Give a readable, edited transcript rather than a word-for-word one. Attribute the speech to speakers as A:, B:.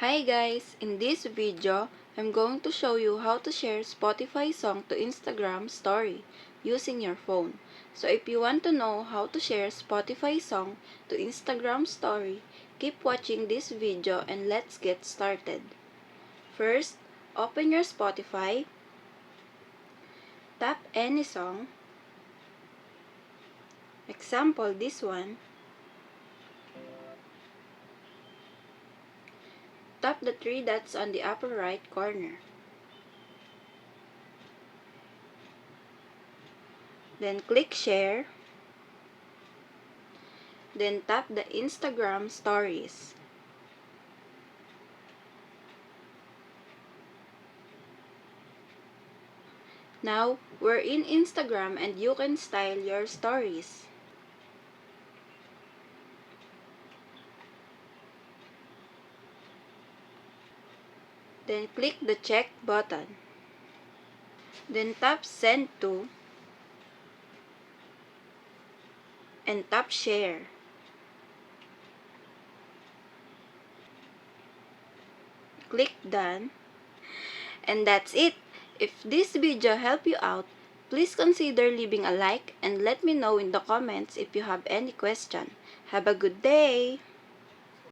A: Hi guys! In this video, I'm going to show you how to share Spotify song to Instagram story using your phone. So if you want to know how to share Spotify song to Instagram story, keep watching this video and let's get started. First, open your Spotify, tap any song, example this one, tap the three dots on the upper right corner. Then click share. Then tap the Instagram stories. Now, we're in Instagram and you can style your stories. Then click the check button. Then tap send to and tap share. Click done. And that's it. If this video helped you out, please consider leaving a like and let me know in the comments if you have any question. Have a good day!